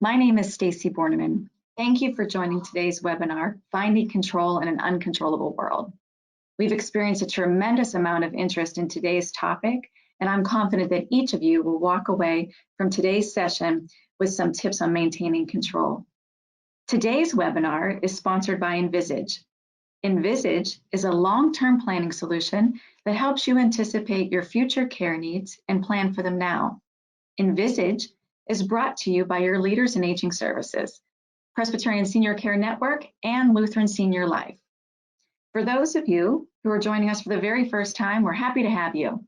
My name is Stacy Borneman. Thank you for joining today's webinar, Finding Control in an Uncontrollable World. We've experienced a tremendous amount of interest in today's topic, and I'm confident that each of you will walk away from today's session with some tips on maintaining control. Today's webinar is sponsored by Envisage. Envisage is a long-term planning solution that helps you anticipate your future care needs and plan for them now. Envisage is brought to you by your leaders in aging services, Presbyterian Senior Care Network and Lutheran Senior Life. For those of you who are joining us for the very first time, we're happy to have you.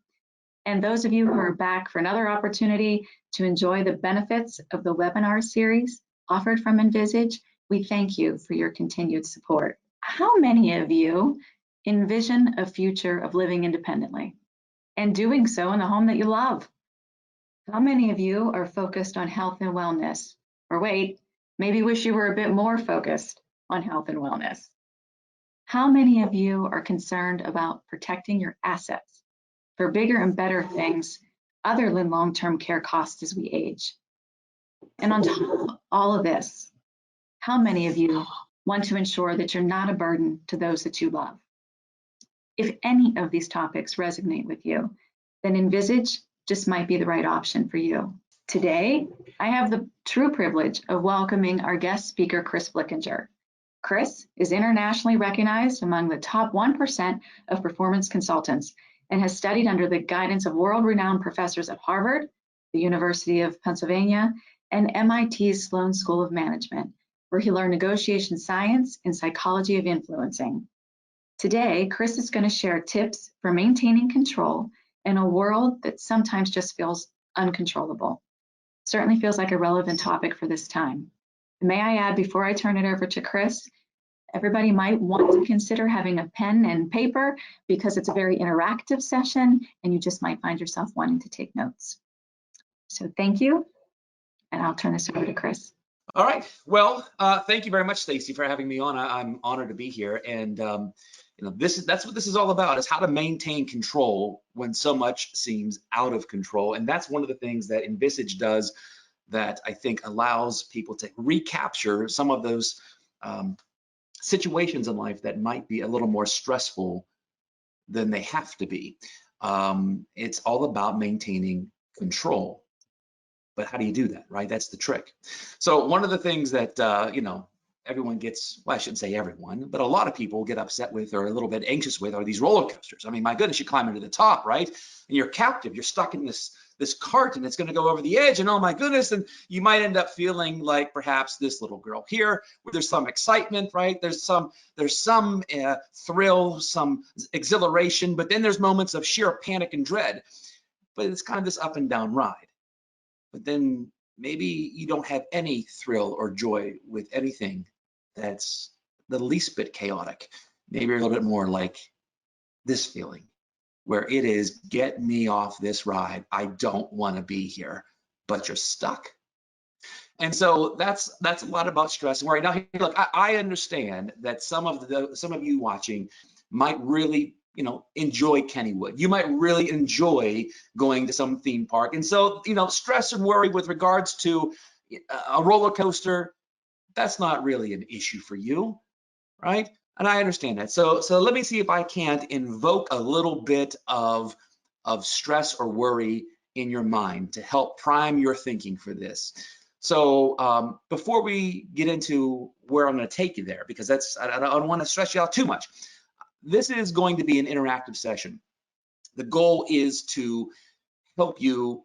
And those of you who are back for another opportunity to enjoy the benefits of the webinar series offered from Envisage, we thank you for your continued support. How many of you envision a future of living independently and doing so in the home that you love? How many of you are focused on health and wellness? Or wait, maybe wish you were a bit more focused on health and wellness. How many of you are concerned about protecting your assets for bigger and better things other than long-term care costs as we age? And on top of all of this, how many of you want to ensure that you're not a burden to those that you love? If any of these topics resonate with you, then Envisage just might be the right option for you. Today, I have the true privilege of welcoming our guest speaker, Chris Flickinger. Chris is internationally recognized among the top 1% of performance consultants and has studied under the guidance of world-renowned professors at Harvard, the University of Pennsylvania, and MIT's Sloan School of Management, where he learned negotiation science and psychology of influencing. Today, Chris is going to share tips for maintaining control in a world that sometimes just feels uncontrollable. Certainly feels like a relevant topic for this time. May I add, before I turn it over to Chris, everybody might want to consider having a pen and paper because it's a very interactive session and you just might find yourself wanting to take notes. So thank you, and I'll turn this over to Chris. All right. Well, thank you very much, Stacy, for having me on. I'm honored to be here. And that's what this is all about, is how to maintain control when so much seems out of control. And that's one of the things that Envisage does that I think allows people to recapture some of those situations in life that might be a little more stressful than they have to be. It's all about maintaining control. But how do you do that, right? That's the trick. So one of the things that, everyone gets, well, I shouldn't say everyone, but a lot of people get upset with or a little bit anxious with are these roller coasters. I mean, my goodness, you climb into the top, right? And you're captive, you're stuck in this cart and it's going to go over the edge and oh my goodness, and you might end up feeling like perhaps this little girl here where there's some excitement, right? There's some thrill, some exhilaration, but then there's moments of sheer panic and dread. But it's kind of this up and down ride. But then maybe you don't have any thrill or joy with anything that's the least bit chaotic. Maybe you're a little bit more like this feeling, where it is, get me off this ride. I don't want to be here, but you're stuck. And so that's a lot about stress and worry. Now, look, I understand that some of you watching might really enjoy Kennywood. You might really enjoy going to some theme park. And so, stress and worry with regards to a roller coaster, that's not really an issue for you, right? And I understand that. So let me see if I can't invoke a little bit of stress or worry in your mind to help prime your thinking for this. So before we get into where I'm going to take you there, because I don't want to stress you out too much. This is going to be an interactive session. The goal is to help you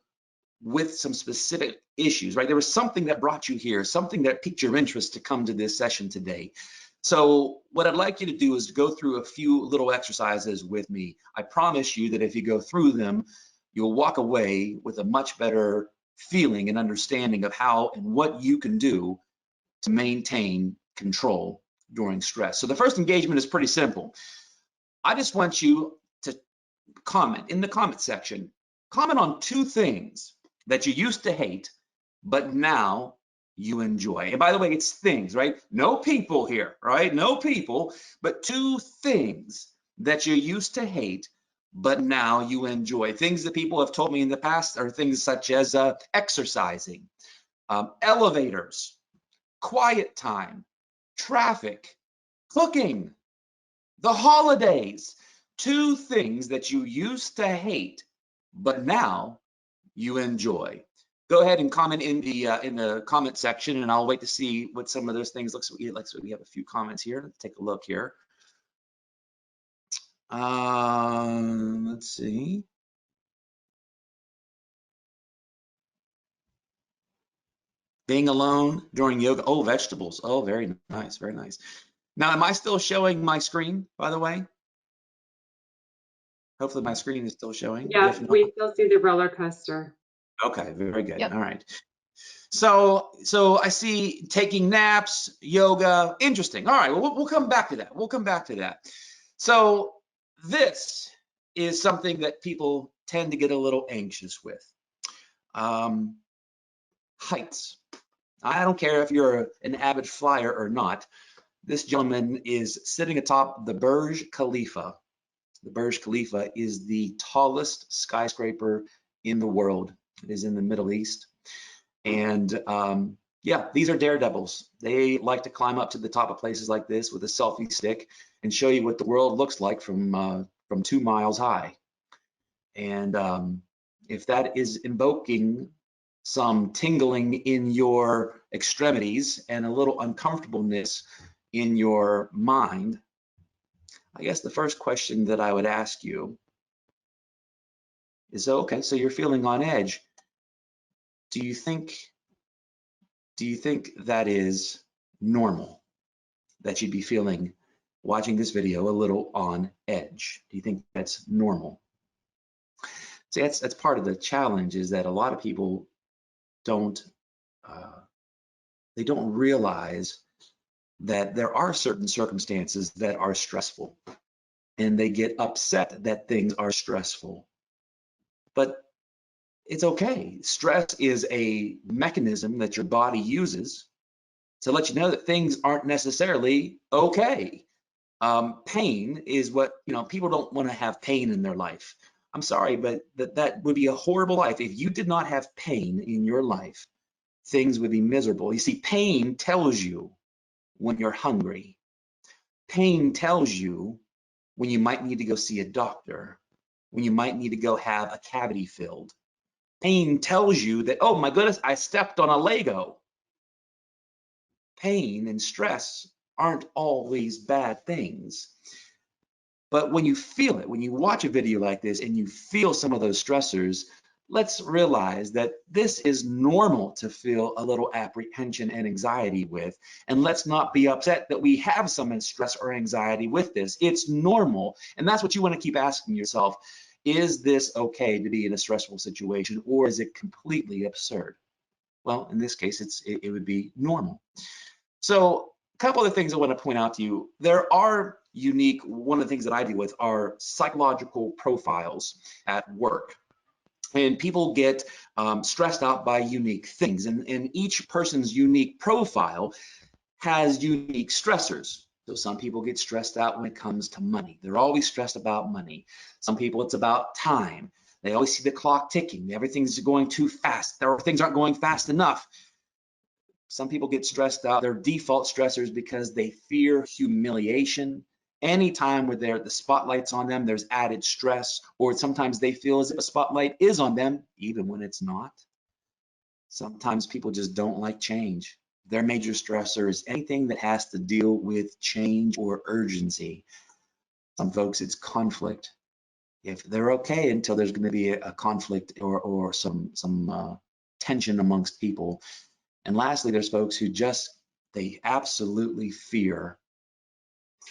with some specific issues, right? There was something that brought you here, something that piqued your interest to come to this session today. So what I'd like you to do is go through a few little exercises with me. I promise you that if you go through them, you'll walk away with a much better feeling and understanding of how and what you can do to maintain control during stress. So the first engagement is pretty simple. I just want you to comment in the comment section. Comment on two things that you used to hate, but now you enjoy. And by the way, it's things, right? No people here, right? No people, but two things that you used to hate, but now you enjoy. Things that people have told me in the past are things such as exercising, elevators, quiet time, traffic, cooking, the holidays, 2 things that you used to hate, but now you enjoy. Go ahead and comment in the comment section, and I'll wait to see what some of those things looks like. So we have a few comments here. Let's take a look here. Let's see. Being alone during yoga. Oh, vegetables. Oh, very nice, very nice. Now, am I still showing my screen, by the way? Hopefully my screen is still showing. Yeah, we still see the roller coaster. Okay, very good. Yep. All right. So I see taking naps, yoga. Interesting. All right, well, we'll come back to that. We'll come back to that. So this is something that people tend to get a little anxious with. Heights. I don't care if you're an avid flyer or not. This gentleman is sitting atop the Burj Khalifa. The Burj Khalifa is the tallest skyscraper in the world. It is in the Middle East. And yeah, these are daredevils. They like to climb up to the top of places like this with a selfie stick and show you what the world looks like from 2 miles high. And if that is invoking some tingling in your extremities and a little uncomfortableness in your mind, I guess the first question that I would ask you is, okay, so you're feeling on edge. Do you think that is normal, that you'd be feeling, watching this video, a little on edge? Do you think that's normal? See, that's part of the challenge, is that a lot of people don't realize that there are certain circumstances that are stressful, and they get upset that things are stressful. But it's okay. Stress is a mechanism that your body uses to let you know that things aren't necessarily okay. Pain is what, people don't want to have pain in their life. I'm sorry, but that would be a horrible life. If you did not have pain in your life, things would be miserable. You see, pain tells you when you're hungry. Pain tells you when you might need to go see a doctor, when you might need to go have a cavity filled. Pain tells you that, oh my goodness, I stepped on a Lego. Pain and stress aren't always bad things. But when you feel it, when you watch a video like this and you feel some of those stressors, let's realize that this is normal to feel a little apprehension and anxiety with. And let's not be upset that we have some stress or anxiety with this. It's normal. And that's what you want to keep asking yourself. Is this okay to be in a stressful situation, or is it completely absurd? Well, in this case, it would be normal. So a couple of things I want to point out to you. There are unique, one of the things that I deal with are psychological profiles at work. And people get stressed out by unique things. And each person's unique profile has unique stressors. So some people get stressed out when it comes to money. They're always stressed about money. Some people, it's about time. They always see the clock ticking. Everything's going too fast, or things aren't going fast enough. Some people get stressed out. Their default stressors because they fear humiliation. Anytime where the spotlight's on them, there's added stress, or sometimes they feel as if a spotlight is on them, even when it's not. Sometimes people just don't like change. Their major stressor is anything that has to deal with change or urgency. Some folks, it's conflict. If they're okay until there's going to be a conflict or some tension amongst people. And lastly, there's folks who they absolutely fear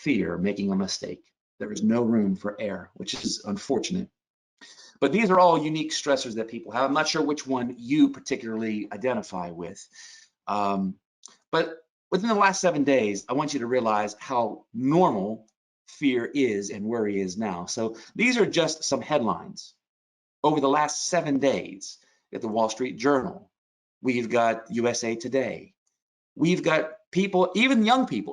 making a mistake. There is no room for error, which is unfortunate. But these are all unique stressors that people have. I'm not sure which one you particularly identify with. But within the last 7 days, I want you to realize how normal fear is and worry is now. So these are just some headlines. Over the last 7 days, at the Wall Street Journal, we've got USA Today. We've got people, even young people,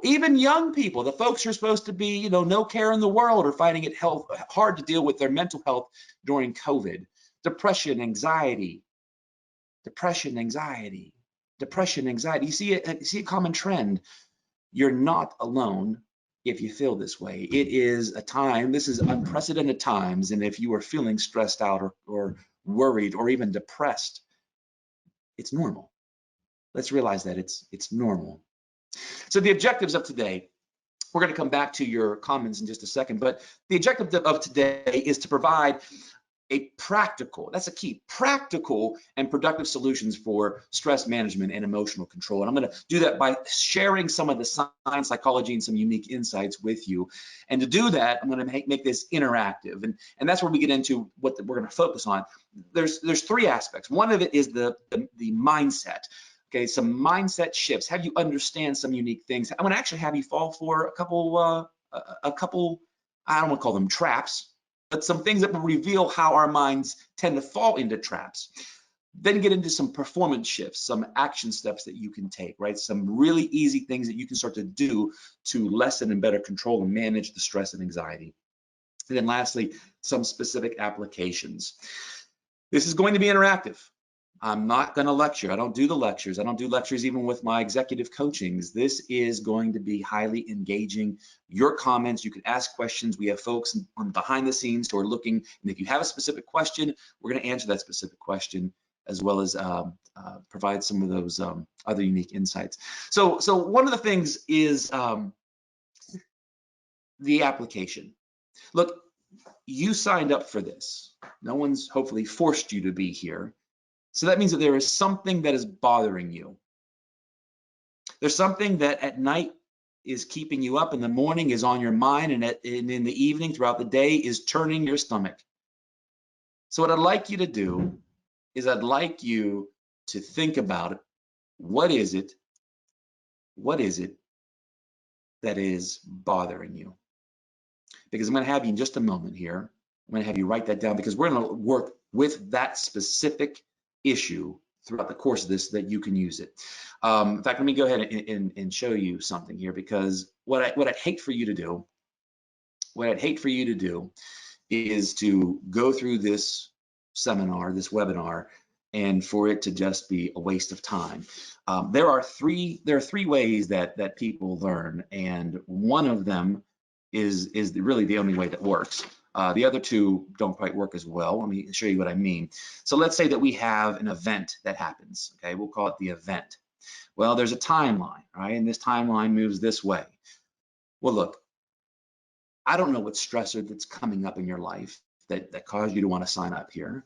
the folks who are supposed to be, no care in the world, are finding it hard to deal with their mental health during COVID. Depression, anxiety. depression, anxiety. You see a common trend. You're not alone if you feel this way. It is a time, this is unprecedented times, and if you are feeling stressed out or worried or even depressed, it's normal. Let's realize that it's normal. So the objectives of today, we're going to come back to your comments in just a second, but the objective of today is to provide a practical, that's a key, practical and productive solutions for stress management and emotional control. And I'm going to do that by sharing some of the science, psychology, and some unique insights with you. And to do that, I'm going to make this interactive. And that's where we get into what we're going to focus on. There's three aspects. One of it is the mindset. Okay, some mindset shifts, have you understand some unique things. I'm going to actually have you fall for a couple, I don't want to call them traps, but some things that will reveal how our minds tend to fall into traps. Then get into some performance shifts, some action steps that you can take, right? Some really easy things that you can start to do to lessen and better control and manage the stress and anxiety. And then lastly, some specific applications. This is going to be interactive. I'm not going to lecture. I don't do the lectures. I don't do lectures even with my executive coachings. This is going to be highly engaging. Your comments, you can ask questions. We have folks on behind the scenes who are looking, and if you have a specific question, we're going to answer that specific question, as well as provide some of those other unique insights. So one of the things is the application. Look, you signed up for this. No one's hopefully forced you to be here. So that means that there is something that is bothering you. There's something that at night is keeping you up, in the morning is on your mind, and in the evening throughout the day is turning your stomach. So what I'd like you to do is I'd like you to think about it. What is it that is bothering you? Because I'm going to have you in just a moment here. I'm going to have you write that down, because we're going to work with that specific issue throughout the course of this, so that you can use it. In fact, let me go ahead and show you something here, because what I'd hate for you to do, is to go through this seminar, this webinar, and for it to just be a waste of time. There are three ways that people learn, and one of them is really the only way that works. The other two don't quite work as well. Let me show you what I mean. So let's say that we have an event that happens. Okay, we'll call it the event. Well, there's a timeline, right? And this timeline moves this way. Well, look, I don't know what stressor that's coming up in your life that caused you to want to sign up here,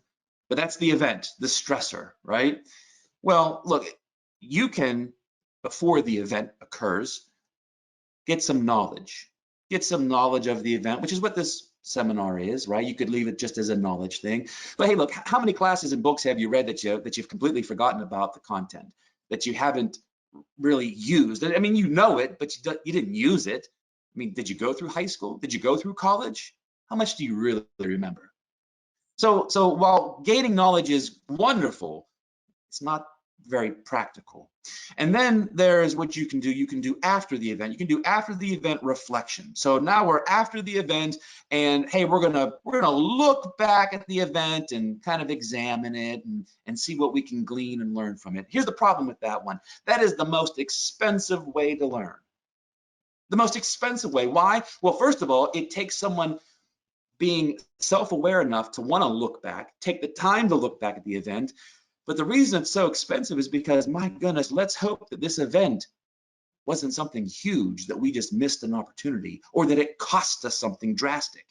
but that's the event, the stressor, right? Well, look, you can, before the event occurs, get some knowledge of the event, which is what this seminar is, right? You could leave it just as a knowledge thing. But hey, look, how many classes and books have you read that you've completely forgotten about the content, that you haven't really used? I mean, you know it, but you didn't use it. I mean, did you go through high school? Did you go through college? How much do you really remember? So while gaining knowledge is wonderful, it's not very practical. And then there's what you can do. You can do after the event. You can do after the event reflection. So now we're after the event, and hey, we're gonna look back at the event and kind of examine it and see what we can glean and learn from it. Here's the problem with that one. That is the most expensive way to learn. The most expensive way. Why? Well, first of all, it takes someone being self-aware enough to want to look back, take the time to look back at the event. But the reason it's so expensive is because, my goodness, let's hope that this event wasn't something huge, that we just missed an opportunity, or that it cost us something drastic.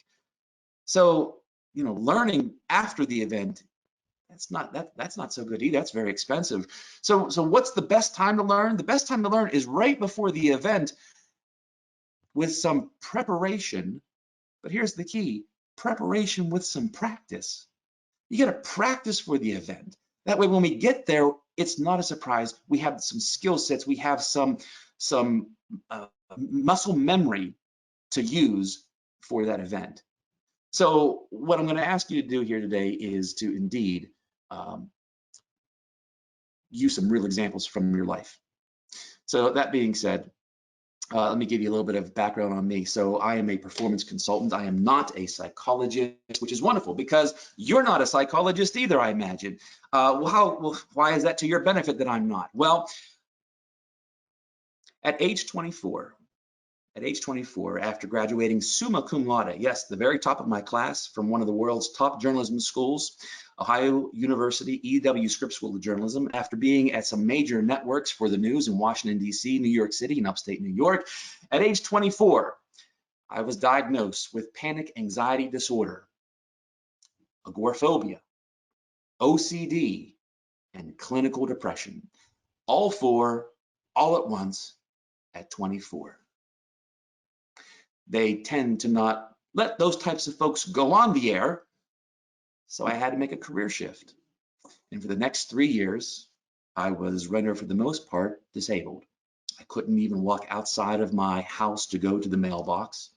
So, learning after the event, that's not so good either. That's very expensive. So what's the best time to learn? The best time to learn is right before the event, with some preparation. But here's the key: preparation with some practice. You got to practice for the event. That way, when we get there, it's not a surprise. We have some skill sets. We have some muscle memory to use for that event. So what I'm going to ask you to do here today is to indeed use some real examples from your life. So that being said, Let me give you a little bit of background on me. So I am a performance consultant. I am not a psychologist, which is wonderful because you're not a psychologist either, I imagine. Why is that to your benefit that I'm not? Well, at age 24, after graduating summa cum laude, yes, the very top of my class from one of the world's top journalism schools, Ohio University EW Scripps School of Journalism, after being at some major networks for the news in Washington, D.C., New York City, and upstate New York, at age 24, I was diagnosed with panic anxiety disorder, agoraphobia, OCD, and clinical depression, all at once at 24. They tend to not let those types of folks go on the air, so I had to make a career shift. And for the next 3 years, I was rendered, for the most part, disabled. I couldn't even walk outside of my house to go to the mailbox.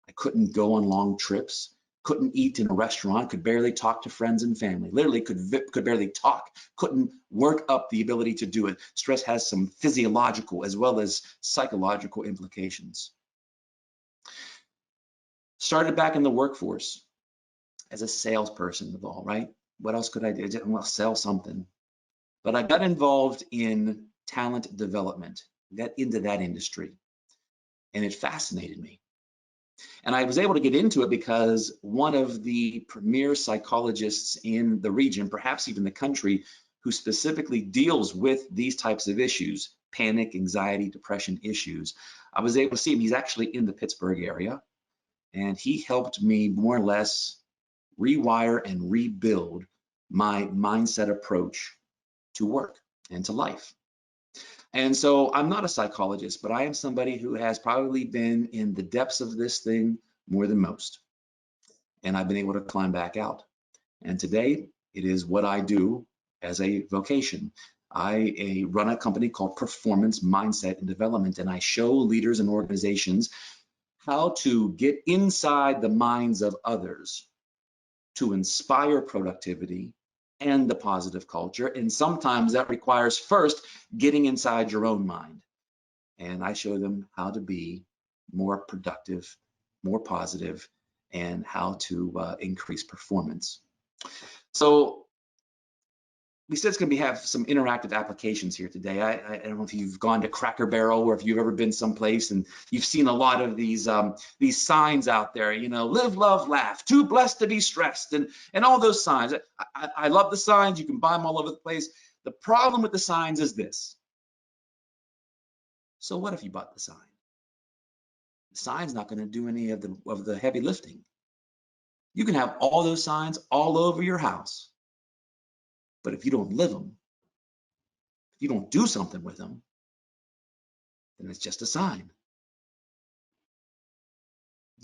I couldn't go on long trips, couldn't eat in a restaurant, could barely talk to friends and family, literally could barely talk, couldn't work up the ability to do it. Stress has some physiological as well as psychological implications. Started back in the workforce as a salesperson of all, right? What else could I do? I didn't want to sell something. But I got involved in talent development, got into that industry, and it fascinated me. And I was able to get into it because one of the premier psychologists in the region, perhaps even the country, who specifically deals with these types of issues, panic, anxiety, depression issues, I was able to see him. He's actually in the Pittsburgh area, and he helped me more or less rewire and rebuild my mindset approach to work and to life. And so I'm not a psychologist, but I am somebody who has probably been in the depths of this thing more than most. And I've been able to climb back out. And today it is what I do as a vocation. I run a company called Performance Mindset and Development, and I show leaders and organizations how to get inside the minds of others to inspire productivity and the positive culture. And sometimes that requires first getting inside your own mind. And I show them how to be more productive, more positive, and how to increase performance. So we said it's going to have some interactive applications here today. I don't know if you've gone to Cracker Barrel or if you've ever been someplace and you've seen a lot of these signs out there, you know, live, love, laugh, too blessed to be stressed, and all those signs. I love the signs. You can buy them all over the place. The problem with the signs is this. So what if you bought the sign? The sign's not going to do any of the heavy lifting. You can have all those signs all over your house, but if you don't live them, if you don't do something with them, then it's just a sign.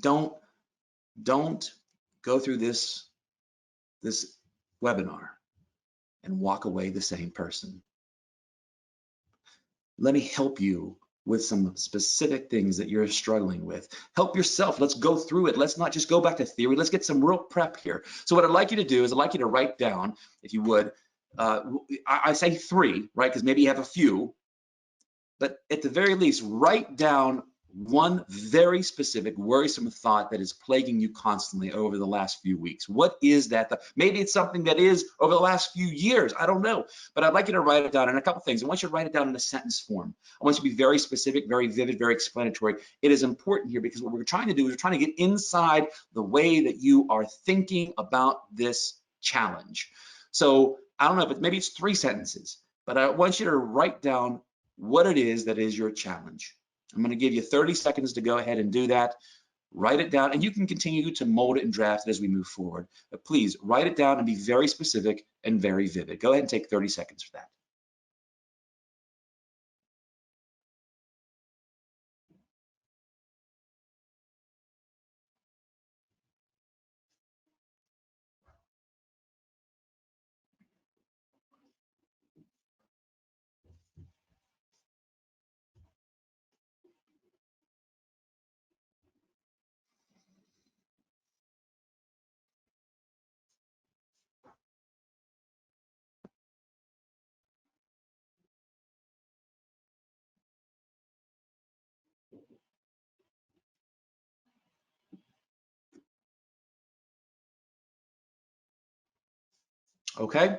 Don't go through this webinar and walk away the same person. Let me help you with some specific things that you're struggling with. Help yourself. Let's go through it. Let's not just go back to theory. Let's get some real prep here. So what I'd like you to do is I'd like you to write down, if you would, I say 3, right? Because maybe you have a few, but at the very least, write down one very specific worrisome thought that is plaguing you constantly over the last few weeks. What is that? Maybe it's something that is over the last few years. I don't know. But I'd like you to write it down in a couple things. I want you to write it down in a sentence form. I want you to be very specific, very vivid, very explanatory. It is important here because what we're trying to do is we're trying to get inside the way that you are thinking about this challenge. So I don't know, but maybe it's 3 sentences, but I want you to write down what it is that is your challenge. I'm going to give you 30 seconds to go ahead and do that. Write it down, and you can continue to mold it and draft it as we move forward. But please write it down and be very specific and very vivid. Go ahead and take 30 seconds for that. Okay?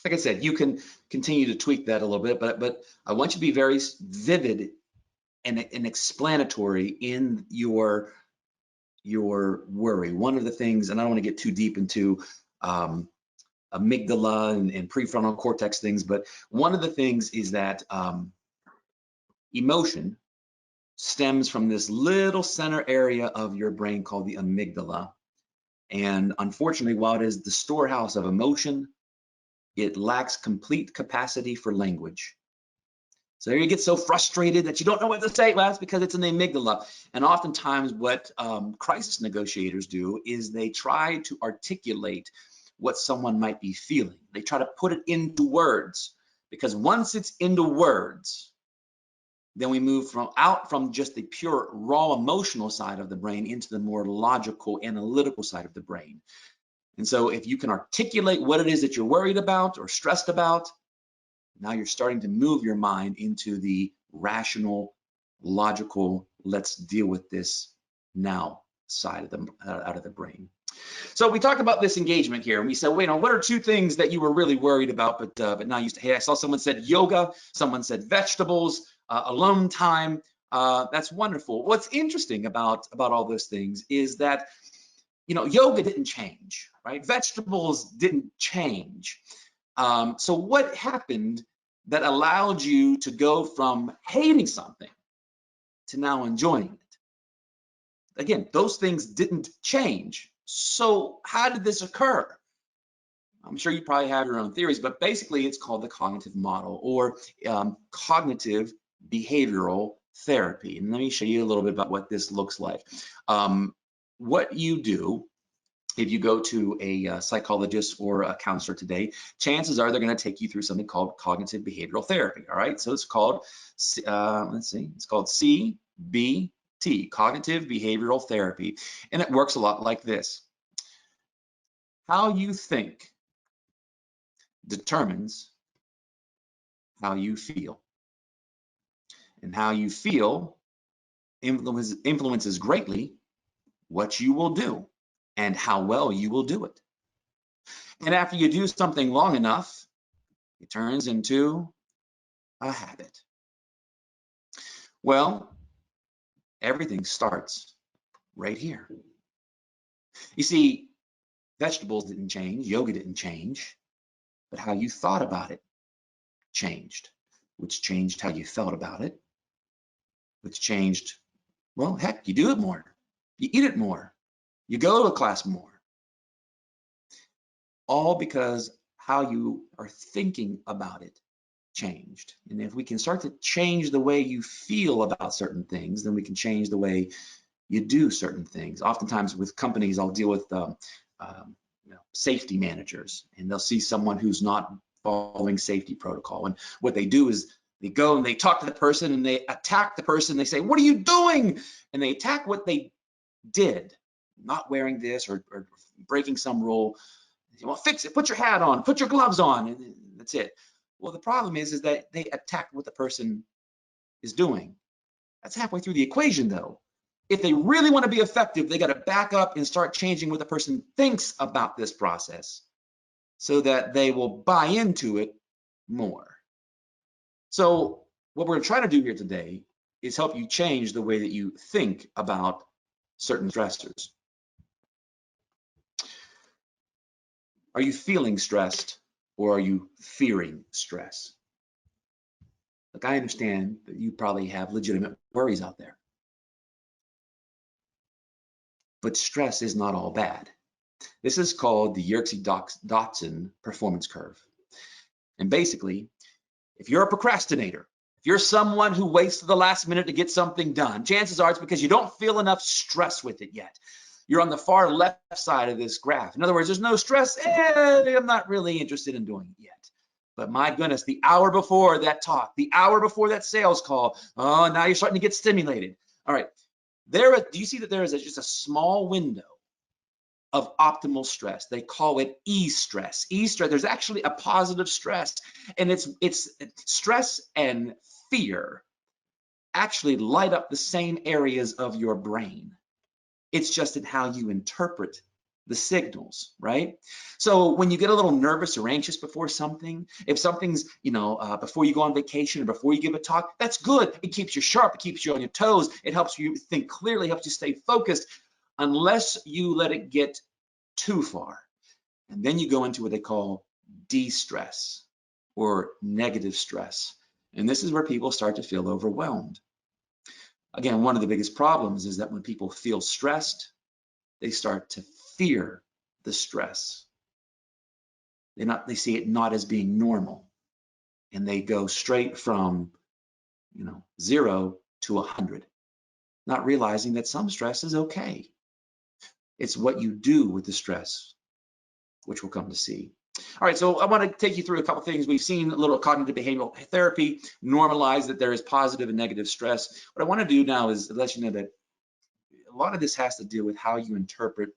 Like I said, you can continue to tweak that a little bit, but I want you to be very vivid and explanatory in your worry. One of the things, and I don't want to get too deep into amygdala and prefrontal cortex things, but one of the things is that emotion stems from this little center area of your brain called the amygdala. And unfortunately, while it is the storehouse of emotion, it lacks complete capacity for language. So you get so frustrated that you don't know what to say. Well, that's because it's in the amygdala. And oftentimes what crisis negotiators do is they try to articulate what someone might be feeling. They try to put it into words, because once it's into words, then we move out from just the pure raw emotional side of the brain into the more logical, analytical side of the brain. And so if you can articulate what it is that you're worried about or stressed about, now you're starting to move your mind into the rational, logical, let's deal with this now side of the out of the brain. So we talked about this engagement here, and we said, wait, what are two things that you were really worried about, but now hey, I saw someone said yoga, someone said vegetables, alone time. That's wonderful. What's interesting about all those things is that yoga didn't change, right? Vegetables didn't change. So what happened that allowed you to go from hating something to now enjoying it? Again, those things didn't change. So how did this occur? I'm sure you probably have your own theories, but basically it's called the cognitive model, or cognitive behavioral therapy. And let me show you a little bit about what this looks like. What you do, if you go to a psychologist or a counselor today, chances are they're going to take you through something called cognitive behavioral therapy. All right, so it's called, it's called CBT, cognitive behavioral therapy, and it works a lot like this. How you think determines how you feel, and how you feel influences greatly what you will do and how well you will do it. And after you do something long enough, it turns into a habit. Well, everything starts right here. You see, vegetables didn't change, yoga didn't change, but how you thought about it changed, which changed how you felt about it, which changed, well, heck, you do it more, you eat it more, you go to class more. All because how you are thinking about it changed. And if we can start to change the way you feel about certain things, then we can change the way you do certain things. Oftentimes with companies, I'll deal with safety managers, and they'll see someone who's not following safety protocol. And what they do is they go and they talk to the person and they attack the person. They say, what are you doing? And they attack what they did, not wearing this or breaking some rule. They say, well, fix it, put your hat on, put your gloves on, and that's it. Well, the problem is that they attack what the person is doing. That's halfway through the equation, though. If they really want to be effective, they got to back up and start changing what the person thinks about this process so that they will buy into it more. So what we're trying to do here today is help you change the way that you think about certain stressors. Are you feeling stressed, or are you fearing stress? Look, I understand that you probably have legitimate worries out there. But stress is not all bad. This is called the Yerkes-Dodson performance curve. And basically, if you're a procrastinator, if you're someone who waits to the last minute to get something done, chances are it's because you don't feel enough stress with it yet. You're on the far left side of this graph. In other words, there's no stress, I'm not really interested in doing it yet. But my goodness, the hour before that talk, the hour before that sales call, oh, now you're starting to get stimulated. All right, do you see that there is just a small window of optimal stress? They call it E-stress. E-stress, there's actually a positive stress, and it's stress and fear actually light up the same areas of your brain. It's just in how you interpret the signals, right? So when you get a little nervous or anxious before something, if something's, before you go on vacation or before you give a talk, that's good. It keeps you sharp, it keeps you on your toes, it helps you think clearly, helps you stay focused, unless you let it get too far. And then you go into what they call de-stress or negative stress. And this is where people start to feel overwhelmed. Again, one of the biggest problems is that when people feel stressed, they start to fear the stress. They see it not as being normal, and they go straight from 0 to 100, not realizing that some stress is okay. It's what you do with the stress, which we'll come to see. All right, so I want to take you through a couple things. We've seen a little cognitive behavioral therapy normalize that there is positive and negative stress. What I want to do now is let you know that a lot of this has to do with how you interpret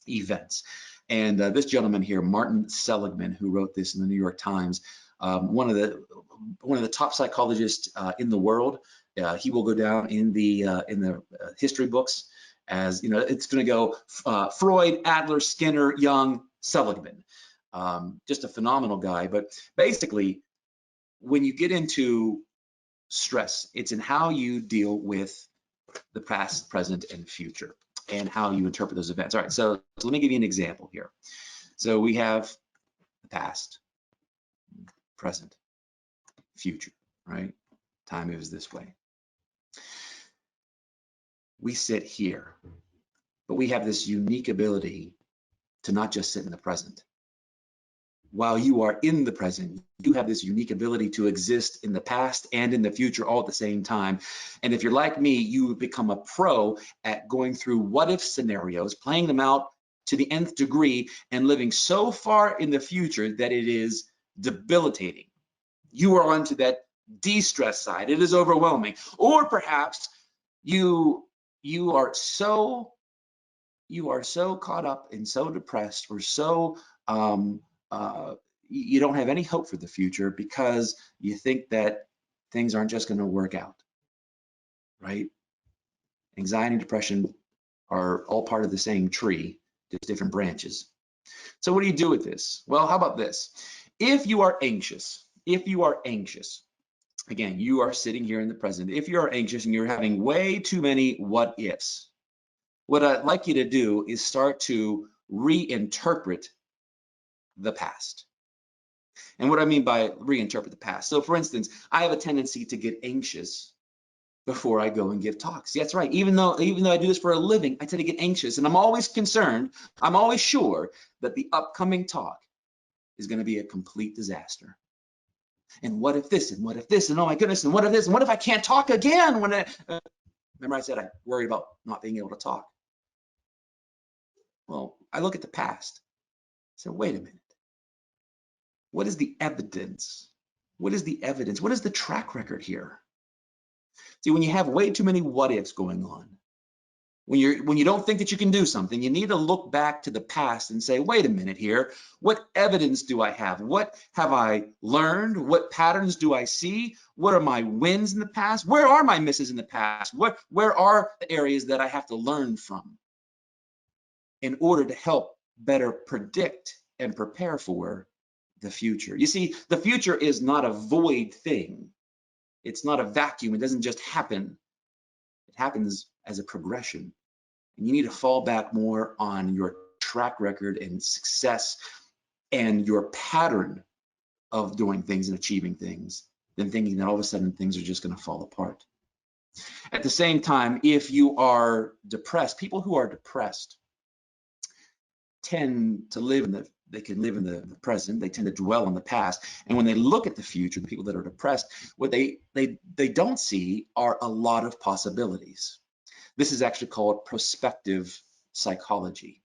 events. And this gentleman here, Martin Seligman, who wrote this in the New York Times, one of the top psychologists in the world. He will go down in the history books as, it's going to go Freud, Adler, Skinner, Jung, Seligman. Just a phenomenal guy. But basically, when you get into stress, it's in how you deal with the past, present, and future, and how you interpret those events. All right, so let me give you an example here. So we have the past, present, future, right? Time moves this way. We sit here, but we have this unique ability to not just sit in the present. While you are in the present, you have this unique ability to exist in the past and in the future all at the same time. And if you're like me, you become a pro at going through what-if scenarios, playing them out to the nth degree, and living so far in the future that it is debilitating. You are onto that de-stress side. It is overwhelming. Or perhaps you are so caught up and so depressed, or so you don't have any hope for the future because you think that things aren't just going to work out, right? Anxiety and depression are all part of the same tree, just different branches. So what do you do with this? Well, how about this? If you are anxious, again, you are sitting here in the present. If you are anxious and you're having way too many what ifs, what I'd like you to do is start to reinterpret the past. And what I mean by reinterpret the past. So for instance, I have a tendency to get anxious before I go and give talks. Yeah, that's right. Even though I do this for a living, I tend to get anxious, and I'm always concerned. I'm always sure that the upcoming talk is going to be a complete disaster. And what if this, and what if this, and oh my goodness, and what if this, and what if I can't talk again? Remember I said I worry about not being able to talk. Well, I look at the past. So wait a minute. What is the evidence? What is the evidence? What is the track record here? See, when you have way too many what ifs going on, when you don't think that you can do something, you need to look back to the past and say, wait a minute here, what evidence do I have? What have I learned? What patterns do I see? What are my wins in the past? Where are my misses in the past? Where are the areas that I have to learn from in order to help better predict and prepare for the future? You see, the future is not a void thing. It's not a vacuum. It doesn't just happen. It happens as a progression. And you need to fall back more on your track record and success and your pattern of doing things and achieving things than thinking that all of a sudden things are just going to fall apart. At the same time, if you are depressed, people who are depressed tend to live in the present. They tend to dwell on the past. And when they look at the future, the people that are depressed, what they don't see are a lot of possibilities. This is actually called prospective psychology.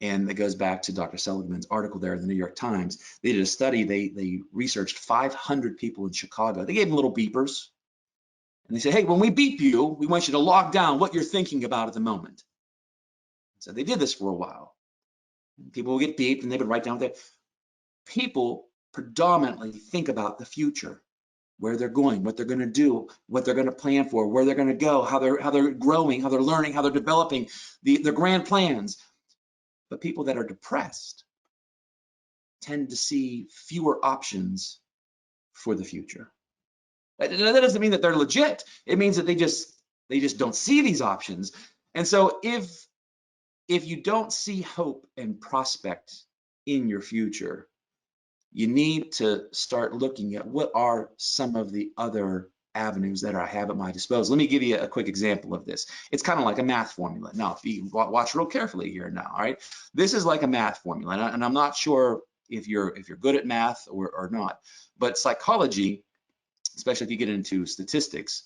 And it goes back to Dr. Seligman's article there in the New York Times. They did a study. They researched 500 people in Chicago. They gave them little beepers. And they said, hey, when we beep you, we want you to log down what you're thinking about at the moment. So they did this for a while. People would get beeped and they would write down that. People predominantly think about the future, where they're going, what they're going to do, what they're going to plan for, where they're going to go, how they're growing, how they're learning, how they're developing, their grand plans. But people that are depressed tend to see fewer options for the future. That doesn't mean that they're legit. It means that they just don't see these options. And so if you don't see hope and prospect in your future, you need to start looking at what are some of the other avenues that I have at my disposal. Let me give you a quick example of this. It's kind of like a math formula. Now, if you watch real carefully here now, all right? This is like a math formula, and I'm not sure if you're good at math or not, but psychology, especially if you get into statistics,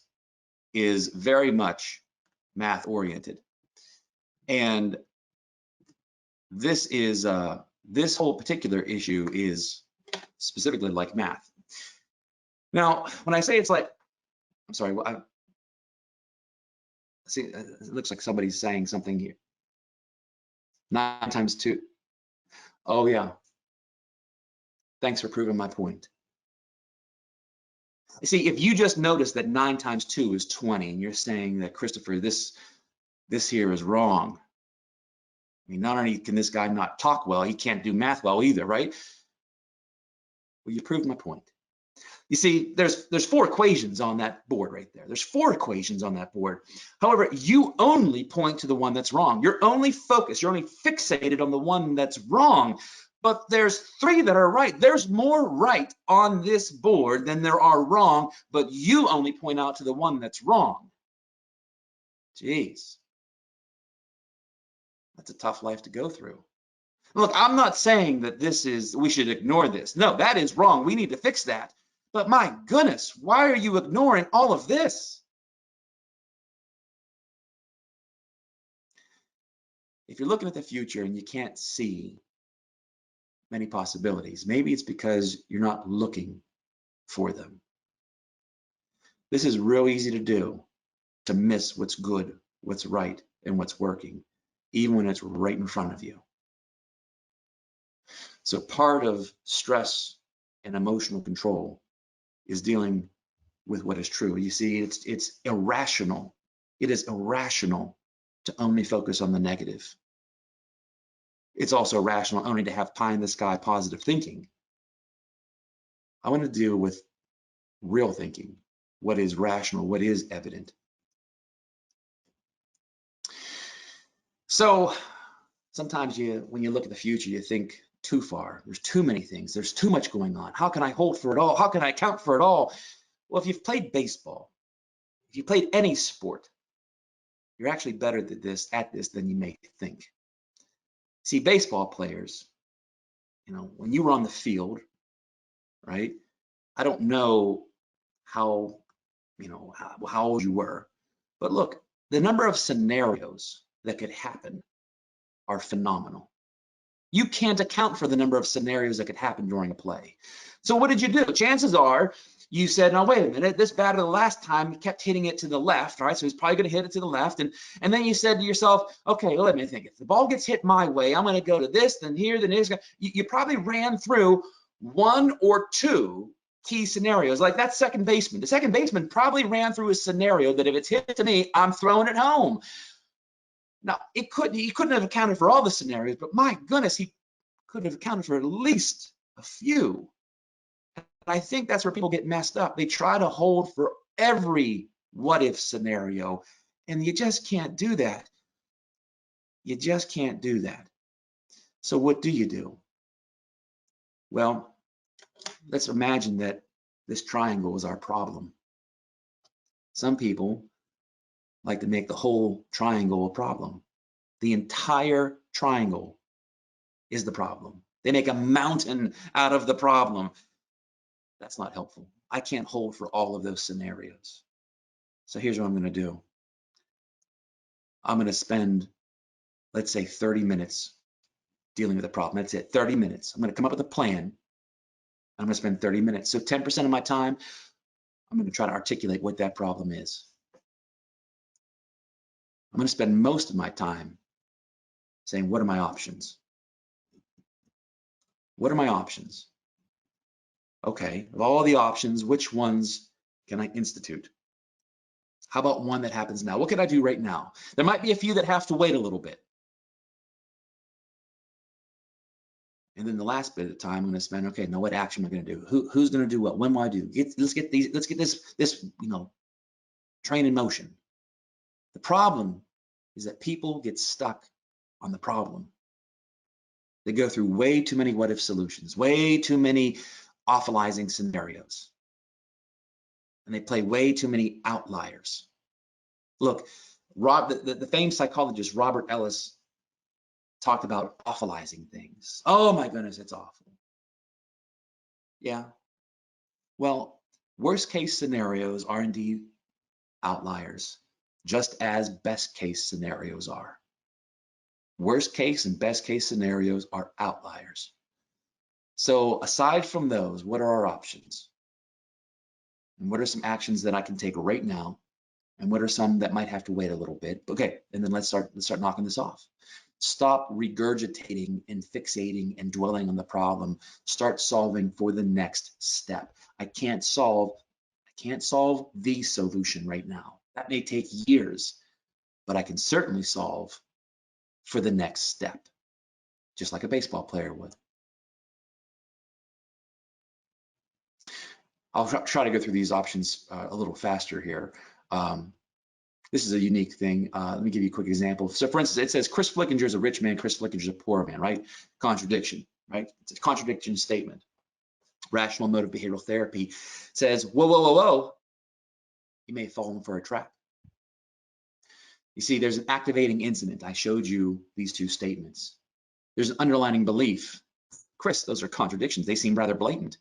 is very much math oriented. And this is this whole particular issue is specifically like math. Now, when I say it's like, I'm sorry, I see it looks like somebody's saying something here. 9 times 2. Oh yeah. Thanks for proving my point. See, if you just notice that 9 times 2 is 20, and you're saying that, Christopher, this here is wrong. I mean, not only can this guy not talk well, he can't do math well either, right? Well, you proved my point. You see, there's 4 equations on that board right there. There's 4 equations on that board. However, you only point to the one that's wrong. You're only focused, you're only fixated on the one that's wrong. But there's 3 that are right. There's more right on this board than there are wrong, but you only point out to the one that's wrong. Jeez. That's a tough life to go through. Look, I'm not saying that we should ignore this. No, that is wrong. We need to fix that. But my goodness, why are you ignoring all of this? If you're looking at the future and you can't see many possibilities, maybe it's because you're not looking for them. This is real easy to do, to miss what's good, what's right, and what's working, even when it's right in front of you. So part of stress and emotional control is dealing with what is true. You see, it's irrational. It is irrational to only focus on the negative. It's also rational only to have pie in the sky positive thinking. I want to deal with real thinking, what is rational, what is evident. So sometimes when you look at the future, you think too far. There's too many things. There's too much going on. How can I hold for it all? How can I account for it all? Well, if you've played baseball, if you played any sport, you're actually better at this than you may think. See, baseball players, when you were on the field, right? I don't know how old you were, but look, the number of scenarios that could happen are phenomenal. You can't account for the number of scenarios that could happen during a play. So what did you do? Chances are you said, now wait a minute, this batter the last time he kept hitting it to the left, all right? So he's probably going to hit it to the left. And then you said to yourself, okay, well, let me think. If the ball gets hit my way, I'm going to go to this, then here, then this. You probably ran through 1 or 2 key scenarios, like that second baseman. The second baseman probably ran through a scenario that if it's hit to me, I'm throwing it home. Now, he couldn't have accounted for all the scenarios, but my goodness, he could have accounted for at least a few. And I think that's where people get messed up. They try to hold for every what-if scenario, and you just can't do that. You just can't do that. So what do you do? Well, let's imagine that this triangle is our problem. Some people like to make the whole triangle a problem. The entire triangle is the problem. They make a mountain out of the problem. That's not helpful. I can't hold for all of those scenarios. So here's what I'm going to do. I'm going to spend, let's say, 30 minutes dealing with the problem. That's it, 30 minutes. I'm going to come up with a plan. I'm going to spend 30 minutes. So 10% of my time, I'm going to try to articulate what that problem is. I'm going to spend most of my time saying, what are my options? What are my options? Okay, of all the options, which ones can I institute? How about one that happens now? What can I do right now? There might be a few that have to wait a little bit. And then the last bit of time I'm going to spend, okay, now what action am I going to do? Who's going to do what? When will I do? Let's get this train in motion. The problem is that people get stuck on the problem. They go through way too many what if solutions, way too many awfulizing scenarios. And they play way too many outliers. Look, the famed psychologist Robert Ellis talked about awfulizing things. Oh my goodness, it's awful. Yeah. Well, worst case scenarios are indeed outliers, just as best case scenarios are. Worst case and best case scenarios are outliers. So aside from those, what are our options? And what are some actions that I can take right now? And what are some that might have to wait a little bit? Okay, and then let's start knocking this off. Stop regurgitating and fixating and dwelling on the problem. Start solving for the next step. I can't solve the solution right now. That may take years, but I can certainly solve for the next step, just like a baseball player would. I'll try to go through these options a little faster here. This is a unique thing. Let me give you a quick example. So for instance, it says Chris Flickinger is a rich man, Chris Flickinger is a poor man, right? Contradiction, right? It's a contradiction statement. Rational motive behavioral therapy says, whoa, whoa, whoa, whoa. You may have fallen for a trap. You see, there's an activating incident. I showed you these two statements. There's an underlying belief. Chris, those are contradictions. They seem rather blatant.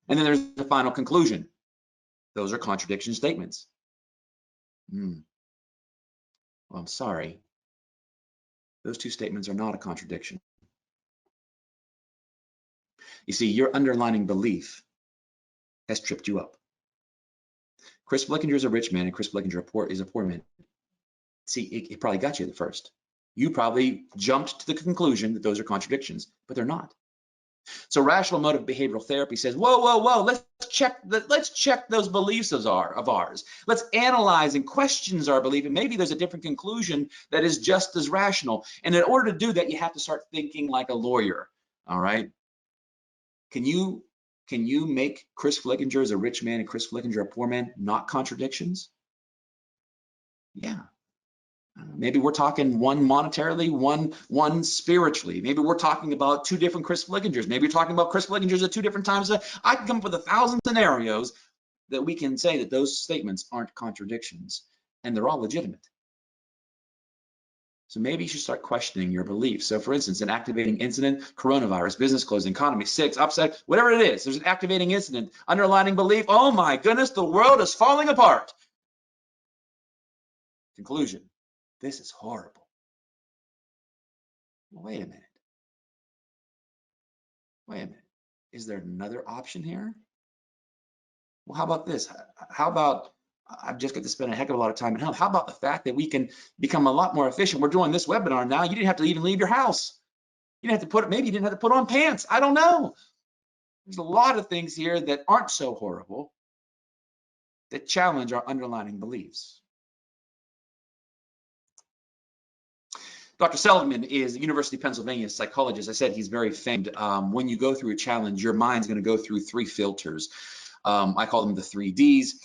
And then there's the final conclusion. Those are contradiction statements. Well, I'm sorry. Those two statements are not a contradiction. You see, your underlying belief has tripped you up. Chris Flickinger is a rich man and Chris Flickinger is a poor man. See, it probably got you at first. You probably jumped to the conclusion that those are contradictions, but they're not. So rational motive behavioral therapy says, whoa, whoa, whoa, let's check those beliefs of ours. Let's analyze and question our belief, and maybe there's a different conclusion that is just as rational. And in order to do that, you have to start thinking like a lawyer. All right. Can you make Chris Flickinger as a rich man and Chris Flickinger a poor man not contradictions? Yeah. Maybe we're talking one monetarily, one spiritually. Maybe we're talking about two different Chris Flickingers. Maybe you're talking about Chris Flickingers at two different times. I can come up with 1,000 scenarios that we can say that those statements aren't contradictions, and they're all legitimate. So maybe you should start questioning your beliefs. So for instance, an activating incident, coronavirus, business closing, economy, upset, whatever it is, there's an activating incident, underlying belief, oh my goodness, the world is falling apart. Conclusion. This is horrible. Well, wait a minute. Wait a minute. Is there another option here? Well, how about this? How about I've just got to spend a heck of a lot of time at home. How about the fact that we can become a lot more efficient? We're doing this webinar now. You didn't have to even leave your house. You didn't have to maybe you didn't have to put on pants. I don't know. There's a lot of things here that aren't so horrible that challenge our underlying beliefs. Dr. Seligman is a University of Pennsylvania psychologist. I said he's very famed. When you go through a challenge, your mind's going to go through 3 filters. I call them the 3 Ds.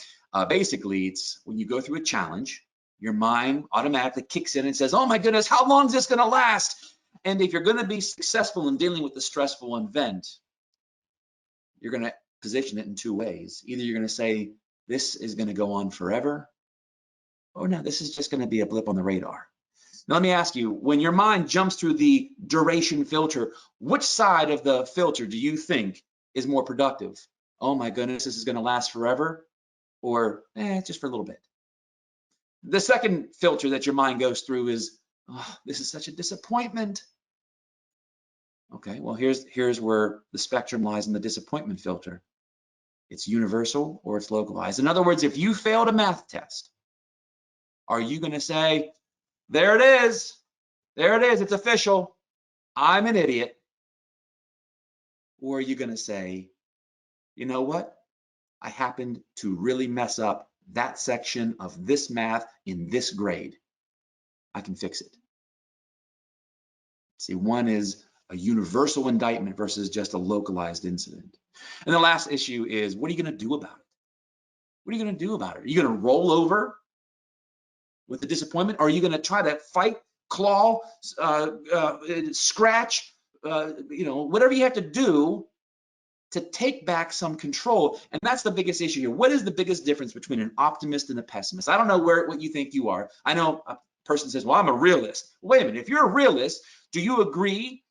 Basically, it's when you go through a challenge, your mind automatically kicks in and says, oh my goodness, how long is this going to last? And if you're going to be successful in dealing with the stressful event, you're going to position it in 2 ways. Either you're going to say, this is going to go on forever, or no, this is just going to be a blip on the radar. Now, let me ask you, when your mind jumps through the duration filter, which side of the filter do you think is more productive? Oh my goodness, this is going to last forever, or just for a little bit. The second filter that your mind goes through is, oh, this is such a disappointment. Okay, well, here's where the spectrum lies in the disappointment filter. It's universal or it's localized. In other words, if you failed a math test, are you going to say, there it is, it's official, I'm an idiot? Or are you going to say, you know what? I happened to really mess up that section of this math in this grade. I can fix it. See, one is a universal indictment versus just a localized incident. And the last issue is, what are you going to do about it? What are you going to do about it? Are you going to roll over with the disappointment? Or are you going to try to fight, claw, scratch, whatever you have to do to take back some control? And that's the biggest issue here. What is the biggest difference between an optimist and a pessimist? I don't know what you think you are. I know a person says, well, I'm a realist. Wait a minute, if you're a realist, do you agree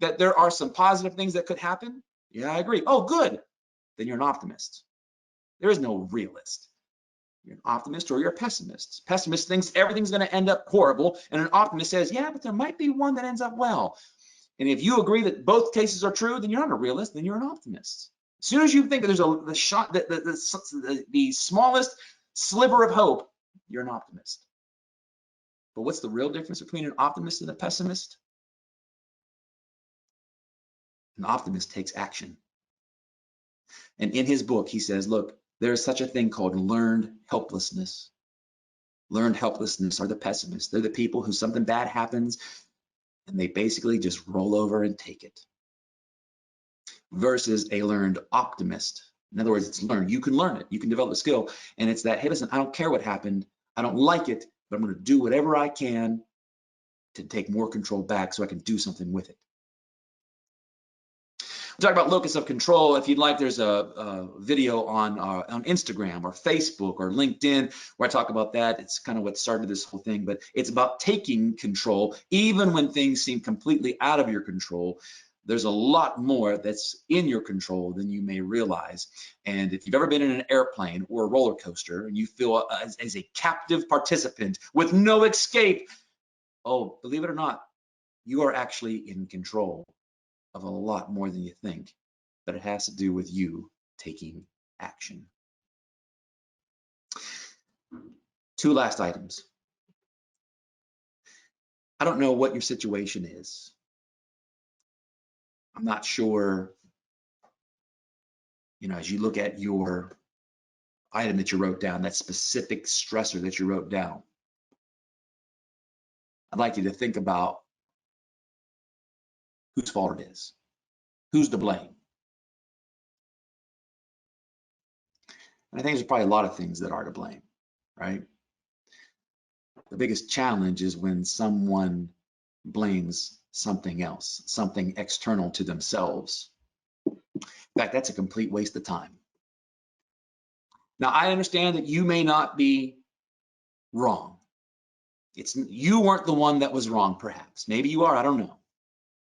that there are some positive things that could happen? Yeah, I agree. Oh, good. Then you're an optimist. There is no realist. You're an optimist or you're a pessimist. Pessimist thinks everything's going to end up horrible, and an optimist says, yeah, but there might be one that ends up well. And if you agree that both cases are true, then you're not a realist, then you're an optimist. As soon as you think that there's the smallest sliver of hope, you're an optimist. But what's the real difference between an optimist and a pessimist? An optimist takes action. And in his book, he says, look, there is such a thing called learned helplessness. Learned helplessness are the pessimists. They're the people who something bad happens and they basically just roll over and take it. Versus a learned optimist. In other words, it's learned. You can learn it. You can develop a skill. And it's that, hey, listen, I don't care what happened. I don't like it, but I'm going to do whatever I can to take more control back so I can do something with it. We'll talk about locus of control. If you'd like, there's a video on Instagram or Facebook or LinkedIn where I talk about that. It's kind of what started this whole thing, but it's about taking control. Even when things seem completely out of your control, there's a lot more that's in your control than you may realize. And if you've ever been in an airplane or a roller coaster and you feel as a captive participant with no escape, oh, believe it or not, you are actually in control of a lot more than you think, but it has to do with you taking action. Two last items. I don't know what your situation is. I'm not sure, as you look at your item that you wrote down, that specific stressor that you wrote down, I'd like you to think about whose fault it is. Who's to blame? And I think there's probably a lot of things that are to blame, right? The biggest challenge is when someone blames something else, something external to themselves. In fact, that's a complete waste of time. Now, I understand that you may not be wrong. You weren't the one that was wrong, perhaps. Maybe you are, I don't know.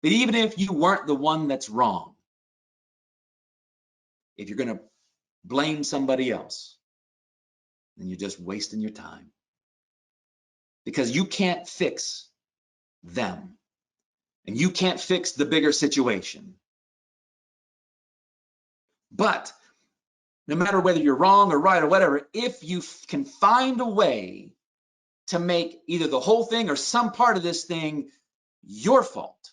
But even if you weren't the one that's wrong, if you're going to blame somebody else, then you're just wasting your time. Because you can't fix them. And you can't fix the bigger situation. But no matter whether you're wrong or right or whatever, if you can find a way to make either the whole thing or some part of this thing your fault.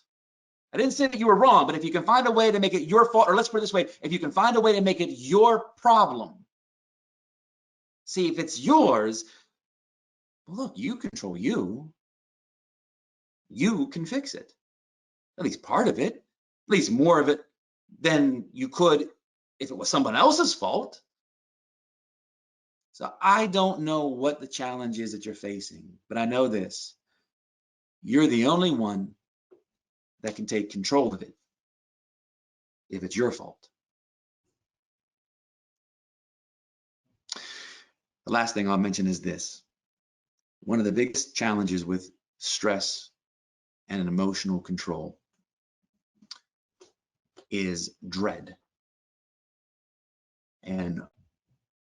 I didn't say that you were wrong, but if you can find a way to make it your fault, or let's put it this way, if you can find a way to make it your problem, see, if it's yours, well, look, you control you. You can fix it. At least part of it, at least more of it than you could if it was someone else's fault. So I don't know what the challenge is that you're facing, but I know this. You're the only one that can take control of it if it's your fault. The last thing I'll mention is this. One of the biggest challenges with stress and an emotional control is dread and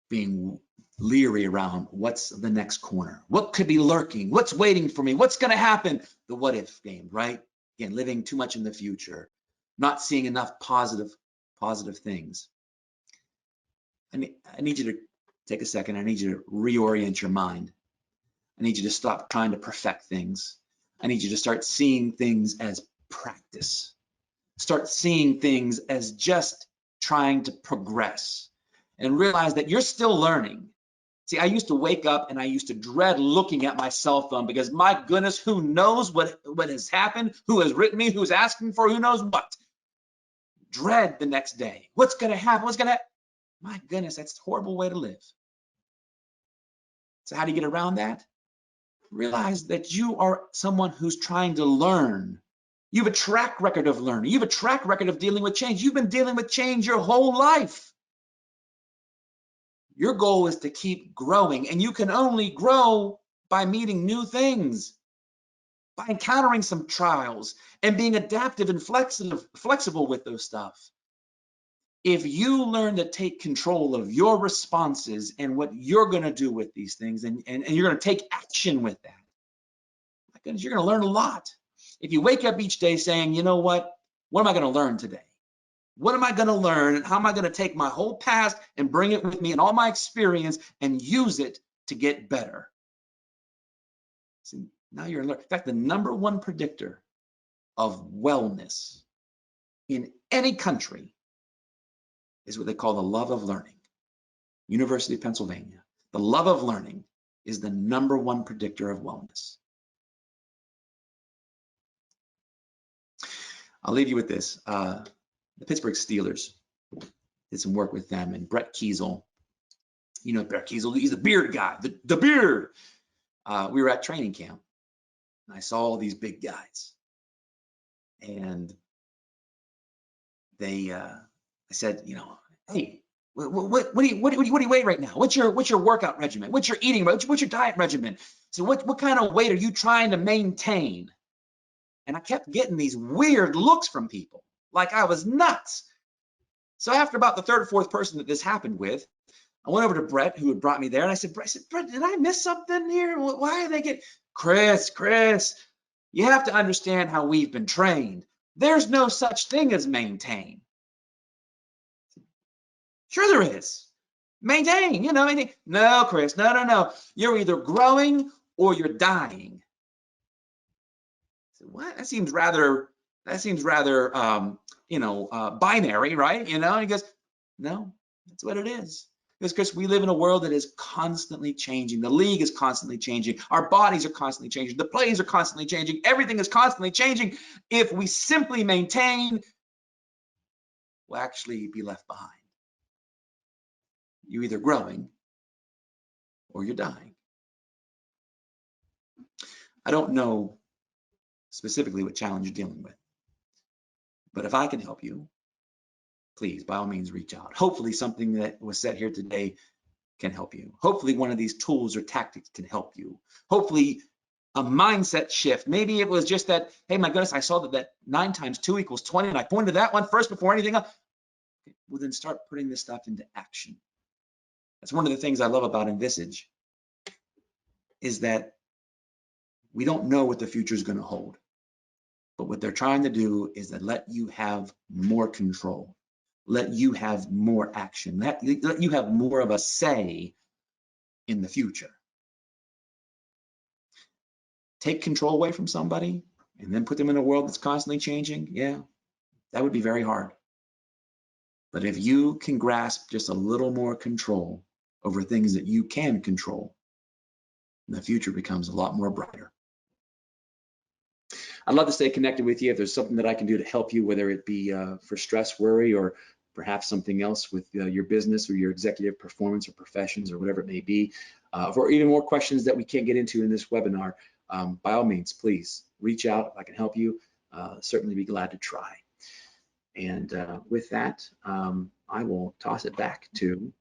being leery around what's the next corner, what could be lurking, what's waiting for me, what's going to happen, the what if game, right? Again, living too much in the future, not seeing enough positive things. I need you to take a second. I need you to reorient your mind. I need you to stop trying to perfect things. I need you to start seeing things as practice. Start seeing things as just trying to progress and realize that you're still learning. See, I used to wake up and I used to dread looking at my cell phone because my goodness, who knows what has happened, who has written me, who's asking for who knows what. Dread the next day. What's going to happen? What's going to happen? My goodness, that's a horrible way to live. So how do you get around that? Realize that you are someone who's trying to learn. You have a track record of learning. You have a track record of dealing with change. You've been dealing with change your whole life. Your goal is to keep growing, and you can only grow by meeting new things, by encountering some trials and being adaptive and flexible with those stuff. If you learn to take control of your responses and what you're going to do with these things, and you're going to take action with that, my goodness, you're going to learn a lot. If you wake up each day saying, you know what am I going to learn today? What am I going to learn, and how am I going to take my whole past and bring it with me and all my experience and use it to get better? See, now you're learning. In fact, the #1 predictor of wellness in any country is what they call the love of learning. University of Pennsylvania. The love of learning is the #1 predictor of wellness. I'll leave you with this. The Pittsburgh Steelers, did some work with them, and Brett Kiesel, you know Brett Kiesel, he's the beard guy, the beard. We were at training camp, and I saw all these big guys, and I said, hey, what do you weigh right now? What's your workout regimen? What's your eating? What's your diet regimen? So what kind of weight are you trying to maintain? And I kept getting these weird looks from people, like I was nuts. So after about the 3rd or 4th person that this happened with, I went over to Brett, who had brought me there, and I said, Brett, did I miss something here? Why are they getting, Chris, you have to understand how we've been trained. There's no such thing as maintain. Sure there is. Maintain, maintain. No, Chris, no. You're either growing or you're dying. I said, what? That seems rather binary, right? And he goes, no, that's what it is. Because Chris, we live in a world that is constantly changing. The league is constantly changing. Our bodies are constantly changing. The plays are constantly changing. Everything is constantly changing. If we simply maintain, we'll actually be left behind. You're either growing or you're dying. I don't know specifically what challenge you're dealing with, but if I can help you, please, by all means, reach out. Hopefully something that was said here today can help you. Hopefully one of these tools or tactics can help you. Hopefully a mindset shift. Maybe it was just that, hey, my goodness, I saw that 9 times 2 equals 20, and I pointed to that one first before anything else. Well, then start putting this stuff into action. That's one of the things I love about Envisage, is that we don't know what the future is going to hold. But what they're trying to do is to let you have more control, let you have more action, let you have more of a say in the future. Take control away from somebody and then put them in a world that's constantly changing. Yeah, that would be very hard. But if you can grasp just a little more control over things that you can control, the future becomes a lot more brighter. I'd love to stay connected with you. If there's something that I can do to help you, whether it be for stress, worry, or perhaps something else with your business or your executive performance or professions or whatever it may be, or even more questions that we can't get into in this webinar, by all means, please reach out. If I can help you, certainly be glad to try. And with that, I will toss it back to.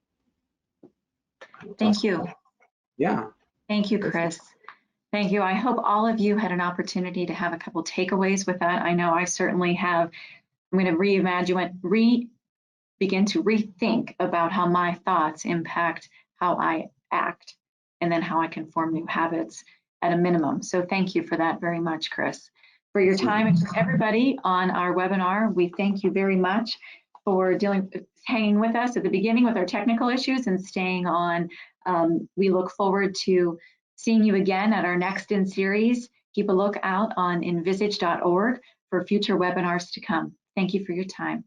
Thank you. Yeah. Thank you, Chris. Thank you. I hope all of you had an opportunity to have a couple takeaways with that. I know I certainly have. I'm going to begin to rethink about how my thoughts impact how I act, and then how I can form new habits at a minimum. So thank you for that very much, Chris. For your time, and for everybody on our webinar, we thank you very much for hanging with us at the beginning with our technical issues and staying on. We look forward to seeing you again at our next in series. Keep a lookout on envisage.org for future webinars to come. Thank you for your time.